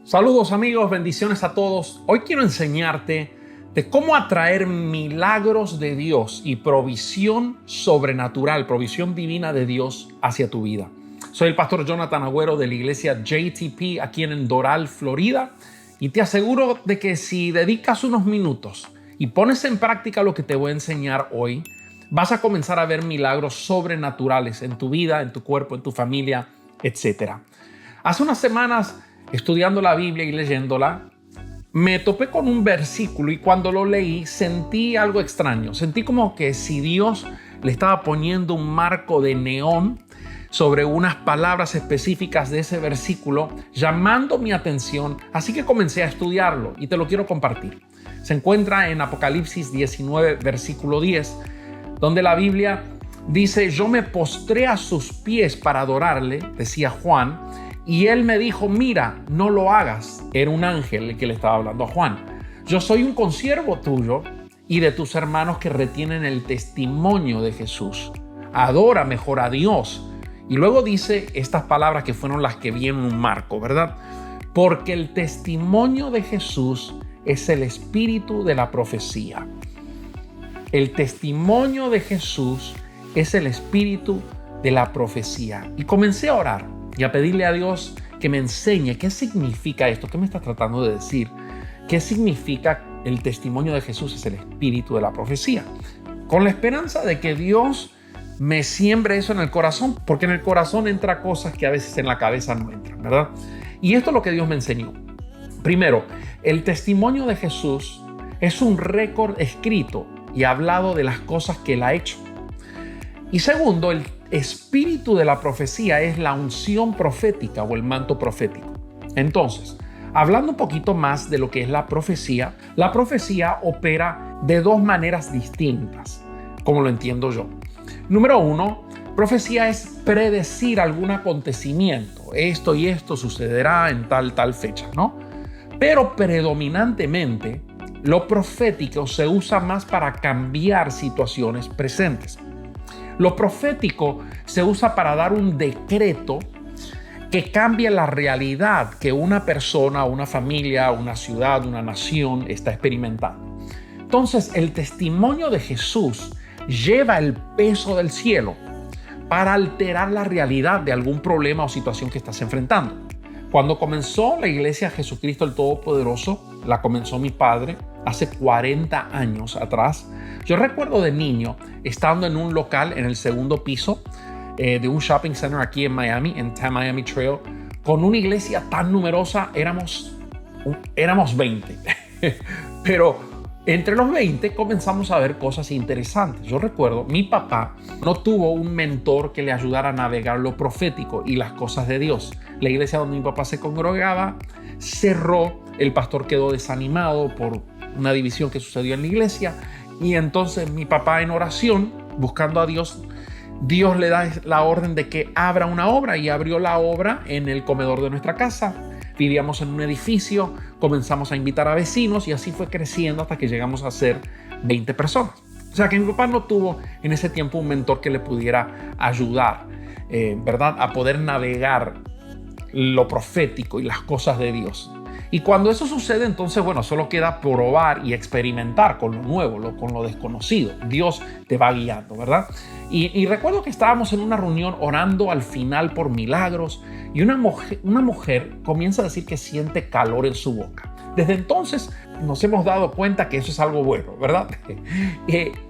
Saludos amigos, bendiciones a todos. Hoy quiero enseñarte de cómo atraer milagros de Dios y provisión sobrenatural, provisión divina de Dios hacia tu vida. Soy el pastor Jonathan Agüero de la iglesia JTP aquí en Doral, Florida, y te aseguro de que si dedicas unos minutos y pones en práctica lo que te voy a enseñar hoy, vas a comenzar a ver milagros sobrenaturales en tu vida, en tu cuerpo, en tu familia, etc. Hace unas semanas, estudiando la Biblia y leyéndola, me topé con un versículo y cuando lo leí sentí algo extraño. Sentí como que si Dios le estaba poniendo un marco de neón sobre unas palabras específicas de ese versículo, llamando mi atención. Así que comencé a estudiarlo y te lo quiero compartir. Se encuentra en Apocalipsis 19, versículo 10, donde la Biblia dice: yo me postré a sus pies para adorarle, decía Juan, y él me dijo: mira, no lo hagas. Era un ángel el que le estaba hablando a Juan. Yo soy un consiervo tuyo y de tus hermanos que retienen el testimonio de Jesús. Adora mejor a Dios. Y luego dice estas palabras que fueron las que vi en un marco, ¿verdad? Porque el testimonio de Jesús es el espíritu de la profecía. El testimonio de Jesús es el espíritu de la profecía. Y comencé a orar y a pedirle a Dios que me enseñe qué significa esto, qué me está tratando de decir, qué significa el testimonio de Jesús es el espíritu de la profecía. Con la esperanza de que Dios me siembre eso en el corazón, porque en el corazón entra cosas que a veces en la cabeza no entran, ¿verdad? Y esto es lo que Dios me enseñó. Primero, el testimonio de Jesús es un récord escrito y hablado de las cosas que Él ha hecho. Y segundo, el espíritu de la profecía es la unción profética o el manto profético. Entonces, hablando un poquito más de lo que es la profecía opera de dos maneras distintas, como lo entiendo yo. Número uno, profecía es predecir algún acontecimiento. Esto y esto sucederá en tal fecha, ¿no? Pero predominantemente, lo profético se usa más para cambiar situaciones presentes. Lo profético se usa para dar un decreto que cambie la realidad que una persona, una familia, una ciudad, una nación está experimentando. Entonces, el testimonio de Jesús lleva el peso del cielo para alterar la realidad de algún problema o situación que estás enfrentando. Cuando comenzó la iglesia Jesucristo el Todopoderoso, la comenzó mi padre hace 40 años atrás. Yo recuerdo de niño estando en un local en el segundo piso de un shopping center aquí en Miami, en Miami Trail, con una iglesia tan numerosa, éramos 20. Pero entre los 20 comenzamos a ver cosas interesantes. Yo recuerdo, mi papá no tuvo un mentor que le ayudara a navegar lo profético y las cosas de Dios. La iglesia donde mi papá se congregaba cerró, el pastor quedó desanimado por una división que sucedió en la iglesia, y entonces mi papá, en oración, buscando a Dios, Dios le da la orden de que abra una obra, y abrió la obra en el comedor de nuestra casa. Vivíamos en un edificio, comenzamos a invitar a vecinos y así fue creciendo hasta que llegamos a ser 20 personas. O sea que mi papá no tuvo en ese tiempo un mentor que le pudiera ayudar, ¿verdad?, a poder navegar lo profético y las cosas de Dios. Y cuando eso sucede, entonces, solo queda probar y experimentar con lo nuevo, con lo desconocido. Dios te va guiando, ¿verdad? Y recuerdo que estábamos en una reunión orando al final por milagros, y una mujer comienza a decir que siente calor en su boca. Desde entonces nos hemos dado cuenta que eso es algo bueno, ¿verdad?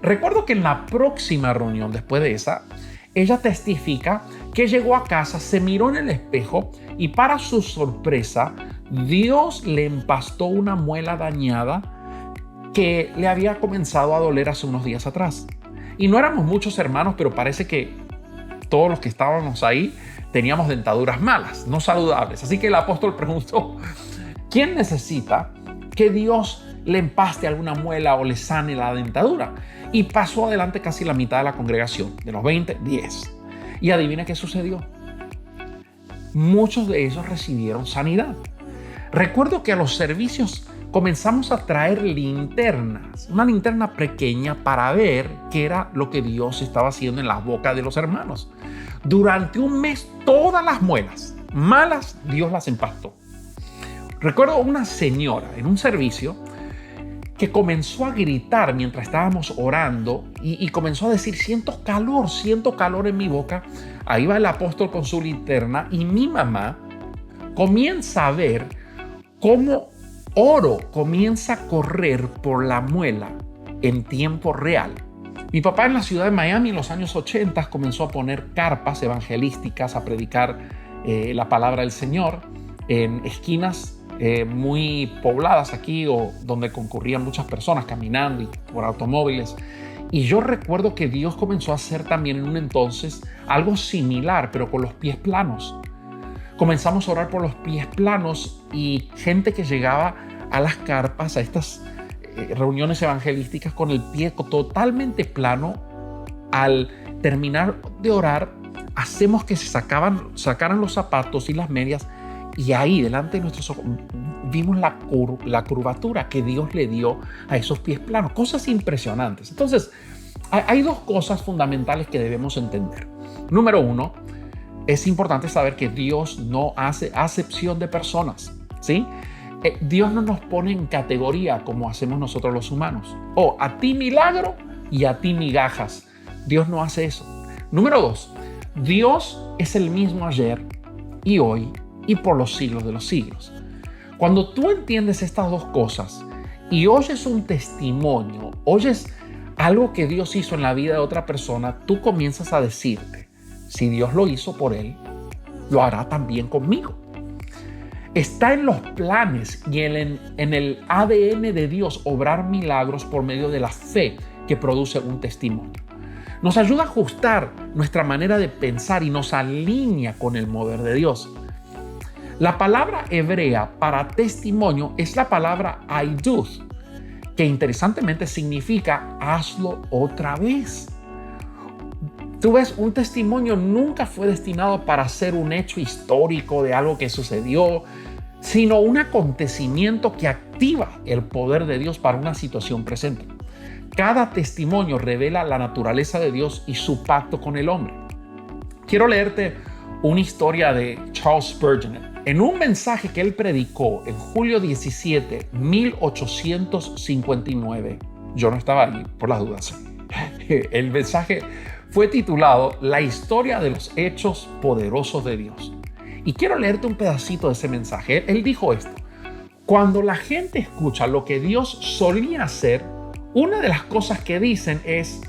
Recuerdo que en la próxima reunión, después de esa, ella testifica que llegó a casa, se miró en el espejo y, para su sorpresa, Dios le empastó una muela dañada que le había comenzado a doler hace unos días atrás. Y no éramos muchos hermanos, pero parece que todos los que estábamos ahí teníamos dentaduras malas, no saludables. Así que el apóstol preguntó: ¿quién necesita que Dios le empaste alguna muela o le sane la dentadura? Y pasó adelante casi la mitad de la congregación. De los 20, 10. Y adivina qué sucedió. Muchos de ellos recibieron sanidad. Recuerdo que a los servicios comenzamos a traer linternas, una linterna pequeña, para ver qué era lo que Dios estaba haciendo en la boca de los hermanos. Durante un mes, todas las muelas malas, Dios las empastó. Recuerdo una señora en un servicio que comenzó a gritar mientras estábamos orando y comenzó a decir, siento calor en mi boca. Ahí va el apóstol con su linterna y mi mamá comienza a ver cómo oro comienza a correr por la muela en tiempo real. Mi papá en la ciudad de Miami en los años 80 comenzó a poner carpas evangelísticas, a predicar la palabra del Señor en esquinas muy pobladas aquí o donde concurrían muchas personas caminando y por automóviles. Y yo recuerdo que Dios comenzó a hacer también en un entonces algo similar, pero con los pies planos. Comenzamos a orar por los pies planos y gente que llegaba a las carpas, a estas reuniones evangelísticas con el pie totalmente plano. Al terminar de orar, hacemos que se sacaran los zapatos y las medias y ahí delante de nuestros ojos vimos la curvatura que Dios le dio a esos pies planos. Cosas impresionantes. Entonces, hay dos cosas fundamentales que debemos entender. Número uno, es importante saber que Dios no hace acepción de personas, ¿sí? Dios no nos pone en categoría como hacemos nosotros los humanos. A ti milagro y a ti migajas. Dios no hace eso. Número dos, Dios es el mismo ayer y hoy y por los siglos de los siglos. Cuando tú entiendes estas dos cosas y oyes un testimonio, oyes algo que Dios hizo en la vida de otra persona, tú comienzas a decirte, si Dios lo hizo por él, lo hará también conmigo. Está en los planes y en el ADN de Dios obrar milagros por medio de la fe que produce un testimonio. Nos ayuda a ajustar nuestra manera de pensar y nos alinea con el mover de Dios. La palabra hebrea para testimonio es la palabra aiduth, que interesantemente significa hazlo otra vez. Tú ves, un testimonio nunca fue destinado para ser un hecho histórico de algo que sucedió, sino un acontecimiento que activa el poder de Dios para una situación presente. Cada testimonio revela la naturaleza de Dios y su pacto con el hombre. Quiero leerte una historia de Charles Spurgeon. En un mensaje que él predicó en julio 17, 1859, yo no estaba allí por las dudas. El mensaje fue titulado La historia de los hechos poderosos de Dios. Y quiero leerte un pedacito de ese mensaje. Él dijo esto: cuando la gente escucha lo que Dios solía hacer, una de las cosas que dicen es,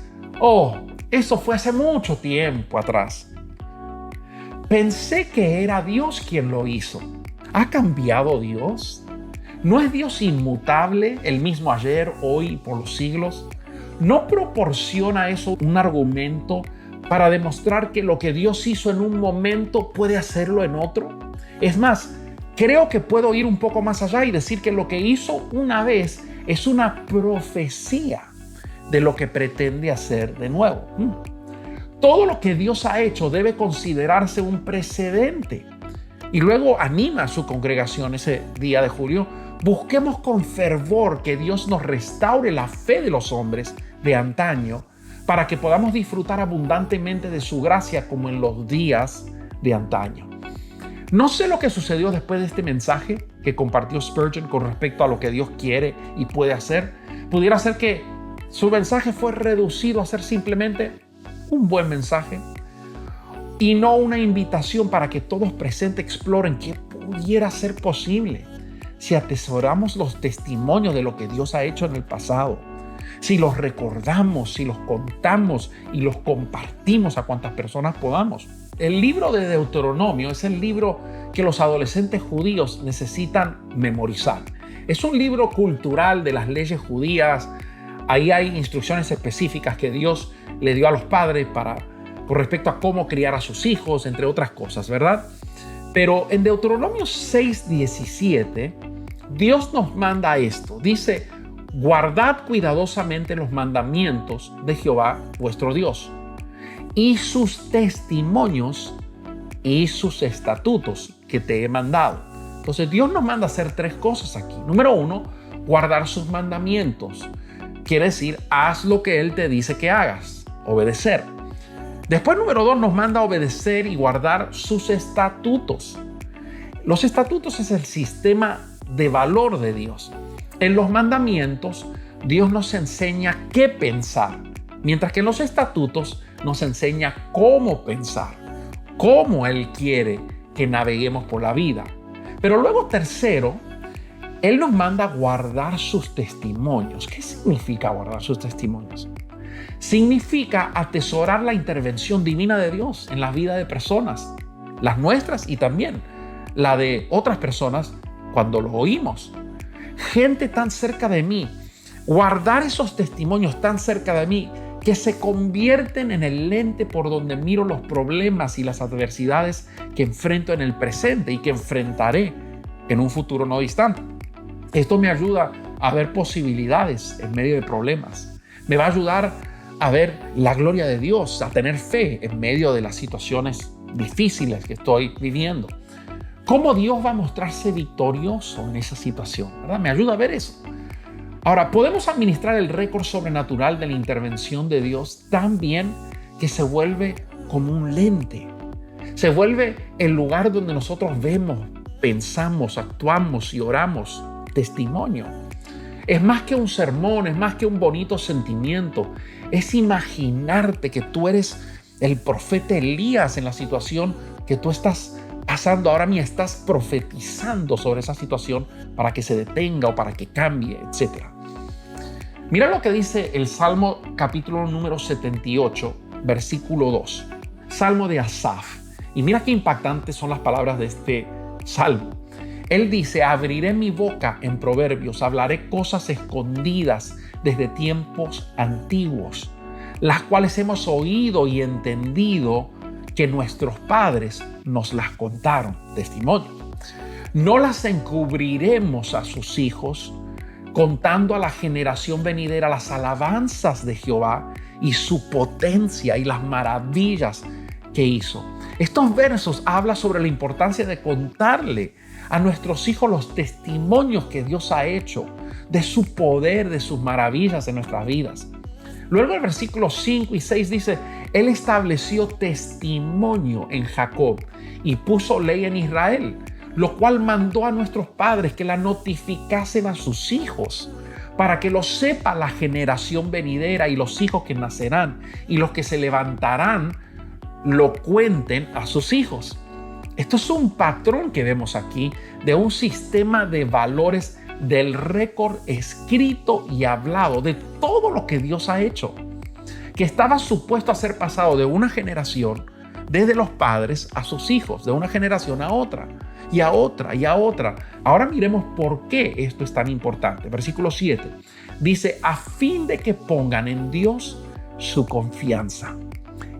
eso fue hace mucho tiempo atrás. Pensé que era Dios quien lo hizo. ¿Ha cambiado Dios? ¿No es Dios inmutable, el mismo ayer, hoy y por los siglos? ¿No proporciona eso un argumento para demostrar que lo que Dios hizo en un momento puede hacerlo en otro? Es más, creo que puedo ir un poco más allá y decir que lo que hizo una vez es una profecía de lo que pretende hacer de nuevo. Todo lo que Dios ha hecho debe considerarse un precedente. Y luego anima a su congregación ese día de julio: busquemos con fervor que Dios nos restaure la fe de los hombres de antaño para que podamos disfrutar abundantemente de su gracia como en los días de antaño. No sé lo que sucedió después de este mensaje que compartió Spurgeon con respecto a lo que Dios quiere y puede hacer. Pudiera ser que su mensaje fue reducido a ser simplemente un buen mensaje y no una invitación para que todos presentes exploren qué pudiera ser posible si atesoramos los testimonios de lo que Dios ha hecho en el pasado, si los recordamos, si los contamos y los compartimos a cuantas personas podamos. El libro de Deuteronomio es el libro que los adolescentes judíos necesitan memorizar. Es un libro cultural de las leyes judías. Ahí hay instrucciones específicas que Dios le dio a los padres con respecto a cómo criar a sus hijos, entre otras cosas, ¿verdad? Pero en Deuteronomio 6:17, Dios nos manda esto. Dice: guardad cuidadosamente los mandamientos de Jehová vuestro Dios y sus testimonios y sus estatutos que te he mandado. Entonces Dios nos manda a hacer tres cosas aquí. Número uno, guardar sus mandamientos. Quiere decir, haz lo que Él te dice que hagas, obedecer. Después, número dos, nos manda a obedecer y guardar sus estatutos. Los estatutos es el sistema de valor de Dios. En los mandamientos, Dios nos enseña qué pensar, mientras que en los estatutos nos enseña cómo pensar, cómo Él quiere que naveguemos por la vida. Pero luego, tercero, Él nos manda a guardar sus testimonios. ¿Qué significa guardar sus testimonios? Significa atesorar la intervención divina de Dios en la vida de personas, las nuestras y también la de otras personas cuando lo oímos. Gente tan cerca de mí, guardar esos testimonios tan cerca de mí que se convierten en el lente por donde miro los problemas y las adversidades que enfrento en el presente y que enfrentaré en un futuro no distante. Esto me ayuda a ver posibilidades en medio de problemas. Me va a ayudar a ver la gloria de Dios, a tener fe en medio de las situaciones difíciles que estoy viviendo. ¿Cómo Dios va a mostrarse victorioso en esa situación? ¿Verdad? Me ayuda a ver eso. Ahora, podemos administrar el récord sobrenatural de la intervención de Dios tan bien que se vuelve como un lente. Se vuelve el lugar donde nosotros vemos, pensamos, actuamos y oramos. Testimonio. Es más que un sermón, es más que un bonito sentimiento. Es imaginarte que tú eres el profeta Elías en la situación que tú estás pasando ahora mismo. Estás profetizando sobre esa situación para que se detenga o para que cambie, etc. Mira lo que dice el Salmo capítulo número 78, versículo 2. Salmo de Asaf. Y mira qué impactantes son las palabras de este salmo. Él dice: abriré mi boca en proverbios, hablaré cosas escondidas desde tiempos antiguos, las cuales hemos oído y entendido que nuestros padres nos las contaron. Testimonio. No las encubriremos a sus hijos, contando a la generación venidera las alabanzas de Jehová y su potencia y las maravillas que hizo. Estos versos hablan sobre la importancia de contarle a nuestros hijos los testimonios que Dios ha hecho de su poder, de sus maravillas en nuestras vidas. Luego el versículo 5 y 6 dice: Él estableció testimonio en Jacob y puso ley en Israel, lo cual mandó a nuestros padres que la notificasen a sus hijos, para que lo sepa la generación venidera y los hijos que nacerán y los que se levantarán lo cuenten a sus hijos. Esto es un patrón que vemos aquí de un sistema de valores del récord escrito y hablado de todo lo que Dios ha hecho, que estaba supuesto a ser pasado de una generación, desde los padres a sus hijos, de una generación a otra y a otra y a otra. Ahora miremos por qué esto es tan importante. Versículo 7 dice: a fin de que pongan en Dios su confianza.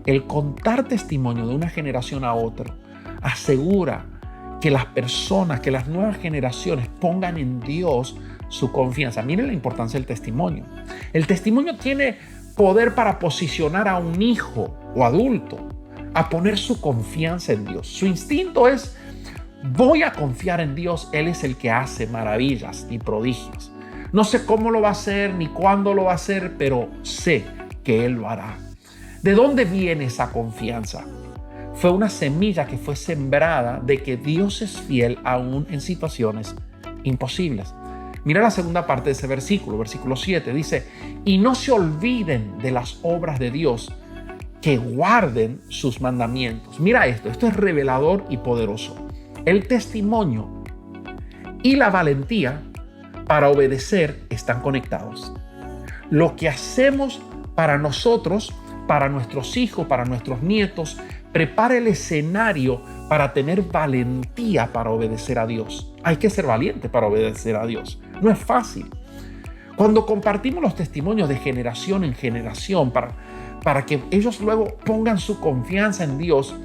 El contar testimonio de una generación a otra asegura que las personas, que las nuevas generaciones pongan en Dios su confianza. Miren la importancia del testimonio. El testimonio tiene poder para posicionar a un hijo o adulto a poner su confianza en Dios. Su instinto es: voy a confiar en Dios, Él es el que hace maravillas y prodigios. No sé cómo lo va a hacer ni cuándo lo va a hacer, pero sé que Él lo hará. ¿De dónde viene esa confianza? Fue una semilla que fue sembrada de que Dios es fiel aún en situaciones imposibles. Mira la segunda parte de ese versículo, versículo 7, dice: y no se olviden de las obras de Dios, que guarden sus mandamientos. Mira esto es revelador y poderoso. El testimonio y la valentía para obedecer están conectados. Lo que hacemos para nosotros, para nuestros hijos, para nuestros nietos, prepara el escenario para tener valentía para obedecer a Dios. Hay que ser valiente para obedecer a Dios. No es fácil. Cuando compartimos los testimonios de generación en generación para que ellos luego pongan su confianza en Dios,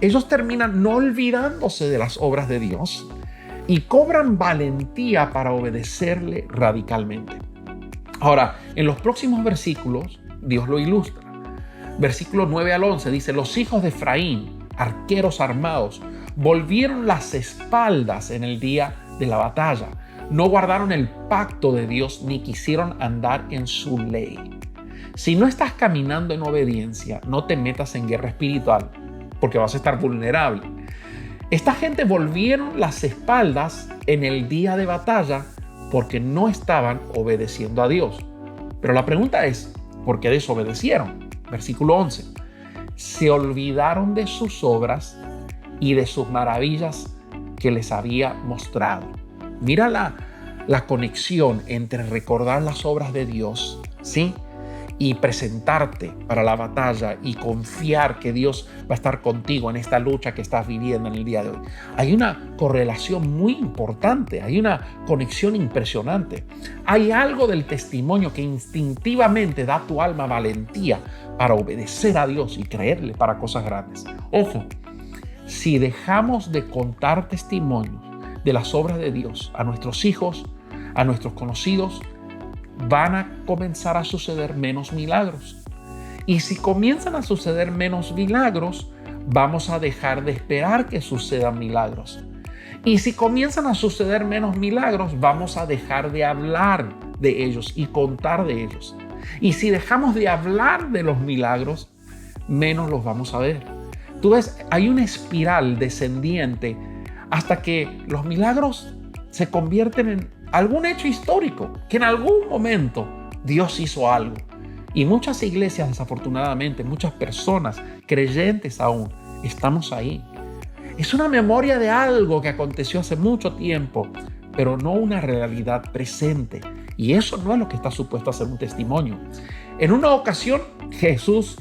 ellos terminan no olvidándose de las obras de Dios y cobran valentía para obedecerle radicalmente. Ahora, en los próximos versículos, Dios lo ilustra. Versículo 9 al 11 dice: los hijos de Efraín, arqueros armados, volvieron las espaldas en el día de la batalla. No guardaron el pacto de Dios ni quisieron andar en su ley. Si no estás caminando en obediencia, no te metas en guerra espiritual porque vas a estar vulnerable. Esta gente volvieron las espaldas en el día de batalla porque no estaban obedeciendo a Dios. Pero la pregunta es, ¿por qué desobedecieron? Versículo 11. Se olvidaron de sus obras y de sus maravillas que les había mostrado. Mira la conexión entre recordar las obras de Dios, ¿sí?, y presentarte para la batalla y confiar que Dios va a estar contigo en esta lucha que estás viviendo en el día de hoy. Hay una correlación muy importante, hay una conexión impresionante. Hay algo del testimonio que instintivamente da a tu alma valentía para obedecer a Dios y creerle para cosas grandes. Ojo, si dejamos de contar testimonios de las obras de Dios a nuestros hijos, a nuestros conocidos, van a comenzar a suceder menos milagros. Y si comienzan a suceder menos milagros, vamos a dejar de esperar que sucedan milagros. Y si comienzan a suceder menos milagros, vamos a dejar de hablar de ellos y contar de ellos. Y si dejamos de hablar de los milagros, menos los vamos a ver. Tú ves, hay una espiral descendiente hasta que los milagros se convierten en algún hecho histórico, que en algún momento Dios hizo algo. Y muchas iglesias, desafortunadamente, muchas personas creyentes aún, estamos ahí. Es una memoria de algo que aconteció hace mucho tiempo, pero no una realidad presente. Y eso no es lo que está supuesto a ser un testimonio. En una ocasión, Jesús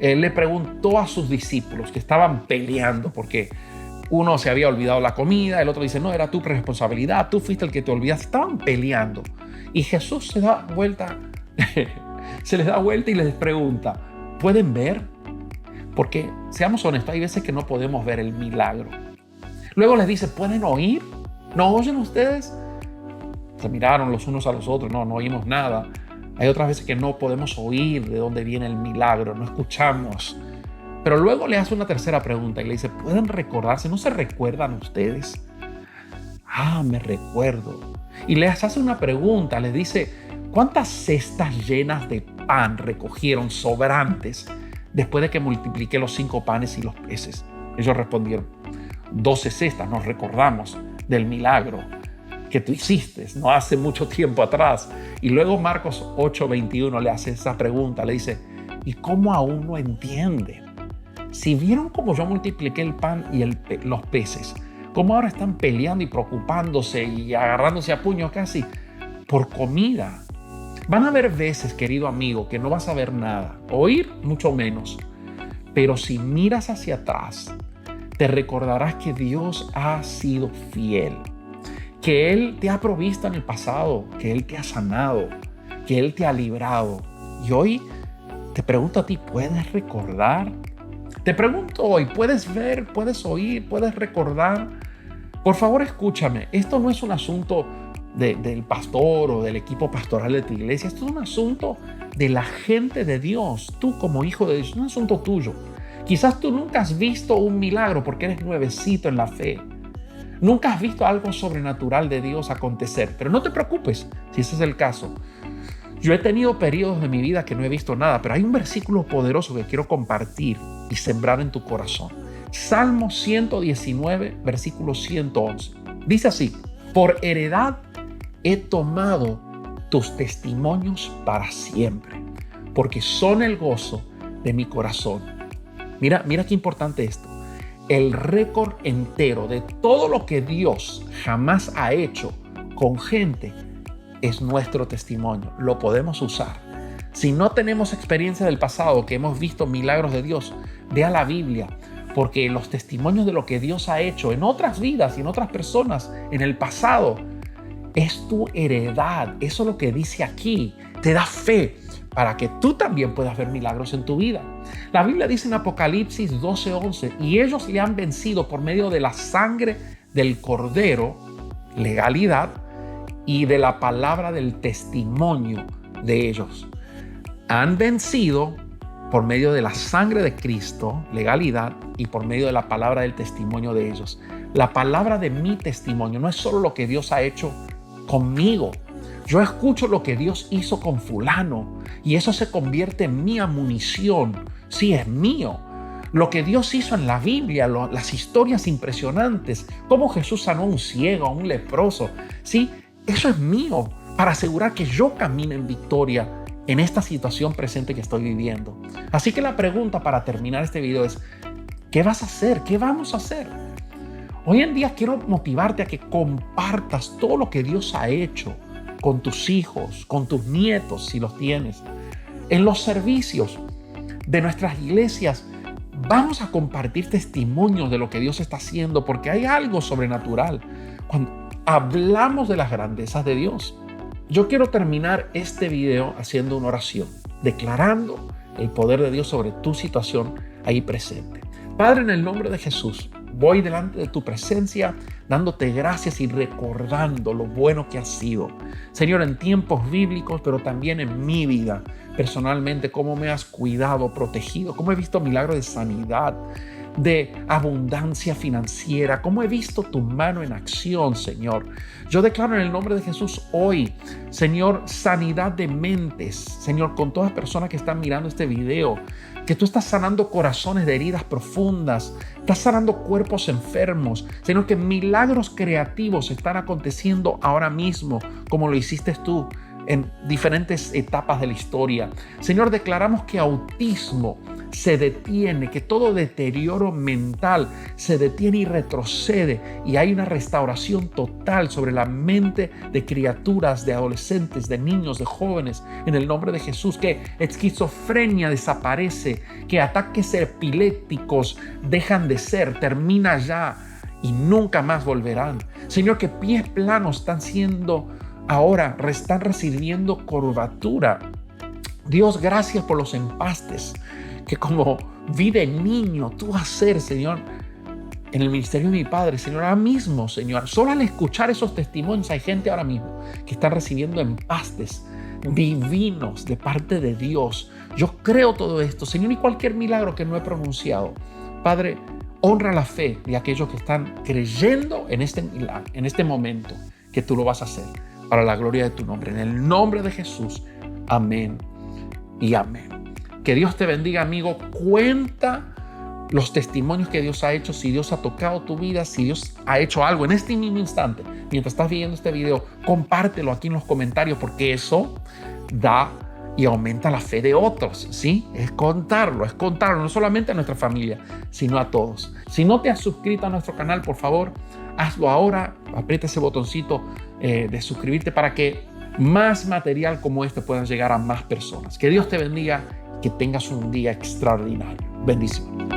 le preguntó a sus discípulos que estaban peleando porque uno se había olvidado la comida, el otro dice, no, era tu responsabilidad, tú fuiste el que te olvidaste. Estaban peleando. Y Jesús se da vuelta, se les da vuelta y les pregunta, ¿pueden ver? Porque, seamos honestos, hay veces que no podemos ver el milagro. Luego les dice, ¿pueden oír? ¿No oyen ustedes? Se miraron los unos a los otros, no oímos nada. Hay otras veces que no podemos oír de dónde viene el milagro, no escuchamos. Pero luego le hace una tercera pregunta y le dice, ¿pueden recordarse? ¿No se recuerdan ustedes? Me recuerdo. Y les hace una pregunta, les dice, ¿cuántas cestas llenas de pan recogieron sobrantes después de que multipliqué los 5 panes y los peces? Ellos respondieron, 12 cestas, nos recordamos del milagro que tú hiciste no hace mucho tiempo atrás. Y luego Marcos 8:21 le hace esa pregunta, le dice, ¿y cómo aún no entienden? Si vieron cómo yo multipliqué el pan y los peces, cómo ahora están peleando y preocupándose y agarrándose a puño casi por comida. Van a haber veces, querido amigo, que no vas a ver nada, oír mucho menos. Pero si miras hacia atrás, te recordarás que Dios ha sido fiel, que Él te ha provisto en el pasado, que Él te ha sanado, que Él te ha librado. Y hoy te pregunto a ti, ¿puedes recordar? Te pregunto hoy, ¿puedes ver, puedes oír, puedes recordar? Por favor, escúchame. Esto no es un asunto del pastor o del equipo pastoral de tu iglesia. Esto es un asunto de la gente de Dios. Tú como hijo de Dios, es un asunto tuyo. Quizás tú nunca has visto un milagro porque eres nuevecito en la fe. Nunca has visto algo sobrenatural de Dios acontecer. Pero no te preocupes si ese es el caso. Yo he tenido periodos de mi vida que no he visto nada, pero hay un versículo poderoso que quiero compartir y sembrar en tu corazón. Salmo 119, versículo 111. Dice así, por heredad he tomado tus testimonios para siempre, porque son el gozo de mi corazón. Mira qué importante esto. El récord entero de todo lo que Dios jamás ha hecho con gente es nuestro testimonio. Lo podemos usar. Si no tenemos experiencia del pasado, que hemos visto milagros de Dios, ve a la Biblia, porque los testimonios de lo que Dios ha hecho en otras vidas y en otras personas en el pasado es tu heredad. Eso es lo que dice aquí. Te da fe para que tú también puedas ver milagros en tu vida. La Biblia dice en Apocalipsis 12:11, y ellos le han vencido por medio de la sangre del Cordero, legalidad, y de la palabra del testimonio de ellos. Han vencido por medio de la sangre de Cristo, legalidad, y por medio de la palabra del testimonio de ellos. La palabra de mi testimonio no es solo lo que Dios ha hecho conmigo. Yo escucho lo que Dios hizo con fulano y eso se convierte en mi munición. Sí, es mío. lo que Dios hizo en la Biblia, las historias impresionantes, cómo Jesús sanó a un ciego, a un leproso. Sí, eso es mío para asegurar que yo camine en victoria en esta situación presente que estoy viviendo. Así que la pregunta para terminar este video es, ¿qué vas a hacer? ¿Qué vamos a hacer? Hoy en día quiero motivarte a que compartas todo lo que Dios ha hecho con tus hijos, con tus nietos, si los tienes. En los servicios de nuestras iglesias vamos a compartir testimonios de lo que Dios está haciendo, porque hay algo sobrenatural cuando hablamos de las grandezas de Dios. Yo quiero terminar este video haciendo una oración, declarando el poder de Dios sobre tu situación ahí presente. Padre, en el nombre de Jesús, voy delante de tu presencia dándote gracias y recordando lo bueno que has sido. Señor, en tiempos bíblicos, pero también en mi vida, personalmente, cómo me has cuidado, protegido, cómo he visto milagros de sanidad, de abundancia financiera, cómo he visto tu mano en acción, Señor. Yo declaro en el nombre de Jesús hoy, Señor, sanidad de mentes, Señor, con todas las personas que están mirando este video, que tú estás sanando corazones de heridas profundas, estás sanando cuerpos enfermos, Señor, que milagros creativos están aconteciendo ahora mismo, como lo hiciste tú en diferentes etapas de la historia. Señor, declaramos que autismo se detiene, que todo deterioro mental se detiene y retrocede, y hay una restauración total sobre la mente de criaturas, de adolescentes, de niños, de jóvenes, en el nombre de Jesús, que esquizofrenia desaparece, que ataques epilépticos dejan de ser, termina ya y nunca más volverán. Señor, que pies planos ahora están recibiendo curvatura. Dios, gracias por los empastes que como vi de niño tú hacer, Señor, en el ministerio de mi Padre, Señor, ahora mismo, Señor. Solo al escuchar esos testimonios hay gente ahora mismo que está recibiendo empastes divinos de parte de Dios. Yo creo todo esto, Señor, y cualquier milagro que no he pronunciado. Padre, honra la fe de aquellos que están creyendo en este milagro, en este momento, que tú lo vas a hacer para la gloria de tu nombre. En el nombre de Jesús. Amén y amén. Que Dios te bendiga, amigo. Cuenta los testimonios que Dios ha hecho, si Dios ha tocado tu vida, si Dios ha hecho algo en este mismo instante. Mientras estás viendo este video, compártelo aquí en los comentarios, porque eso da y aumenta la fe de otros, ¿sí? Es contarlo, no solamente a nuestra familia, sino a todos. Si no te has suscrito a nuestro canal, por favor, hazlo ahora. Aprieta ese botoncito de suscribirte para que más material como este pueda llegar a más personas. Que Dios te bendiga, que tengas un día extraordinario. Bendiciones.